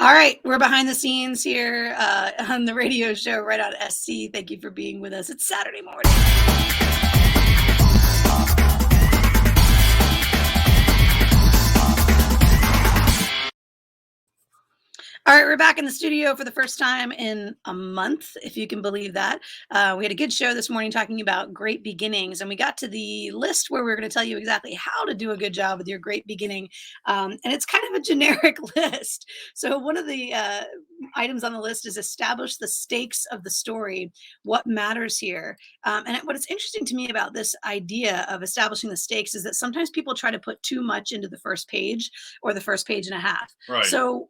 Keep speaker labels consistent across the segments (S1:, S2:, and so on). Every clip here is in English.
S1: All right, we're behind the scenes here on the radio show right on SC. Thank you for being with us. It's Saturday morning. All right, we're back in the studio for the first time in a month, if you can believe that. We had a good show this morning talking about great beginnings, and we got to the list where we are going to tell you exactly how to do a good job with your great beginning. And it's kind of a generic list. So, one of the items on the list is establish the stakes of the story, what matters here. And what is interesting to me about this idea of establishing the stakes is that sometimes people try to put too much into the first page or the first page and a half.
S2: Right.
S1: So,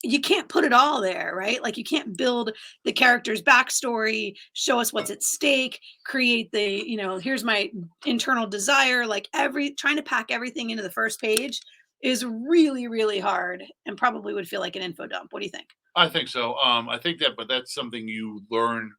S1: you can't put it all there, right? Like you can't build the character's backstory, show us what's at stake, create the, here's my internal desire. Like trying to pack everything into the first page is really, really hard and probably would feel like an info dump. What do you think?
S2: I think so. I think but that's something you learn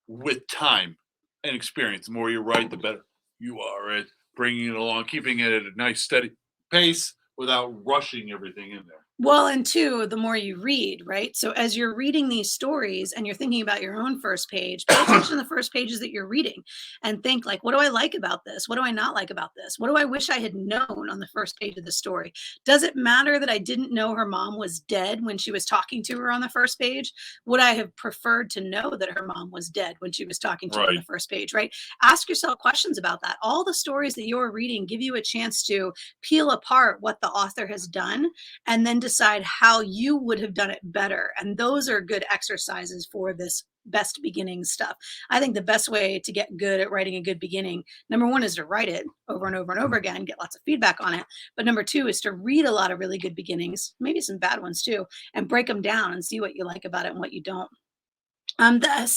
S2: with time and experience. The more you write, the better you are at bringing it along, keeping it at a nice, steady pace without rushing everything in there.
S1: Well, and two, the more you read, right? So as you're reading these stories and you're thinking about your own first page, pay attention to the first pages that you're reading and think like, what do I like about this? What do I not like about this? What do I wish I had known on the first page of the story? Does it matter that I didn't know her mom was dead when she was talking to her on the first page? Would I have preferred to know that her mom was dead when she was talking to her on the first page, right? Ask yourself questions about that. All the stories that you're reading give you a chance to peel apart what the author has done and then decide how you would have done it better. And those are good exercises for this best beginning stuff. I think the best way to get good at writing a good beginning, number one, is to write it over and over and over again, get lots of feedback on it. But number two is to read a lot of really good beginnings, maybe some bad ones too, and break them down and see what you like about it and what you don't.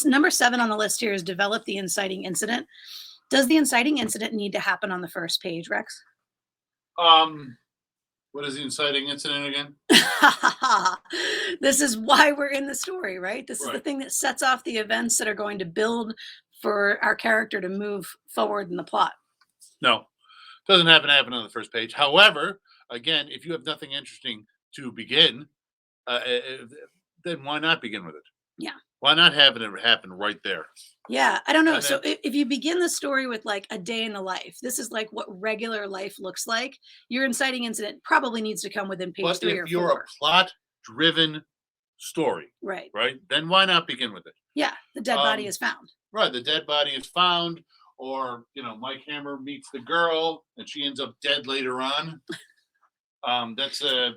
S1: Number 7 on the list here is develop the inciting incident. Does the inciting incident need to happen on the first page, Rex?
S2: What is the inciting incident again?
S1: This is why we're in the story, right? This is the thing that sets off the events that are going to build for our character to move forward in the plot.
S2: No, doesn't happen on the first page. However, again, if you have nothing interesting to begin, then why not begin with it?
S1: Yeah.
S2: Why not have it happen right there?
S1: Yeah, I don't know. So if you begin the story with like a day in the life, this is like what regular life looks like. Your inciting incident probably needs to come within page 3 or 4.
S2: If you're a plot-driven story,
S1: right,
S2: then why not begin with it?
S1: Yeah, the dead body is found.
S2: Right, the dead body is found, or Mike Hammer meets the girl and she ends up dead later on. That's a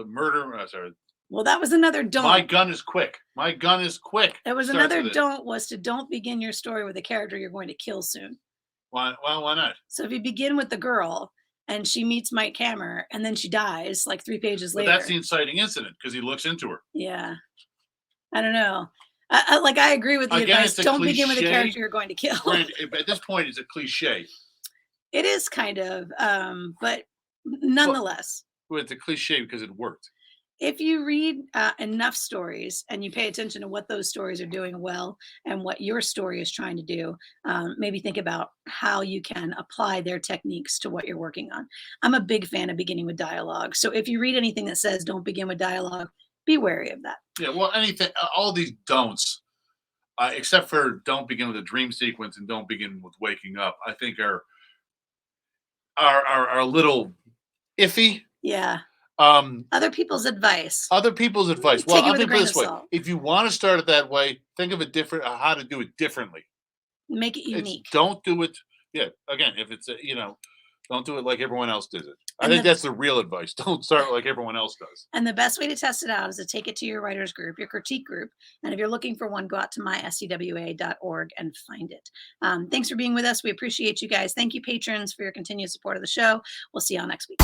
S2: murder. Sorry.
S1: Well, that was another don't.
S2: My gun is quick.
S1: That was another don't begin your story with a character you're going to kill soon.
S2: Why not?
S1: So if you begin with the girl and she meets Mike Hammer and then she dies like 3 pages later.
S2: That's the inciting incident because he looks into her.
S1: Yeah. I don't know. I agree with the advice. Don't begin with a character you're going to kill.
S2: At this point, it's a cliche.
S1: It is kind of, but nonetheless.
S2: Well, it's a cliche because it worked.
S1: If you read enough stories and you pay attention to what those stories are doing well and what your story is trying to do, maybe think about how you can apply their techniques to what you're working on. I'm a big fan of beginning with dialogue. So if you read anything that says don't begin with dialogue, be wary of that.
S2: Yeah, well, all these don'ts, except for don't begin with a dream sequence and don't begin with waking up, I think are a little iffy.
S1: Yeah. Other people's advice.
S2: Well, I'll put it this way.
S1: Salt.
S2: If you want to start it that way, think of how to do it differently.
S1: Make it unique.
S2: Don't do it. Yeah. Again, if it's don't do it like everyone else does it. I think that's the real advice. Don't start like everyone else does.
S1: And the best way to test it out is to take it to your writers group, your critique group. And if you're looking for one, go out to myscwa.org and find it. Thanks for being with us. We appreciate you guys. Thank you, patrons, for your continued support of the show. We'll see y'all next week.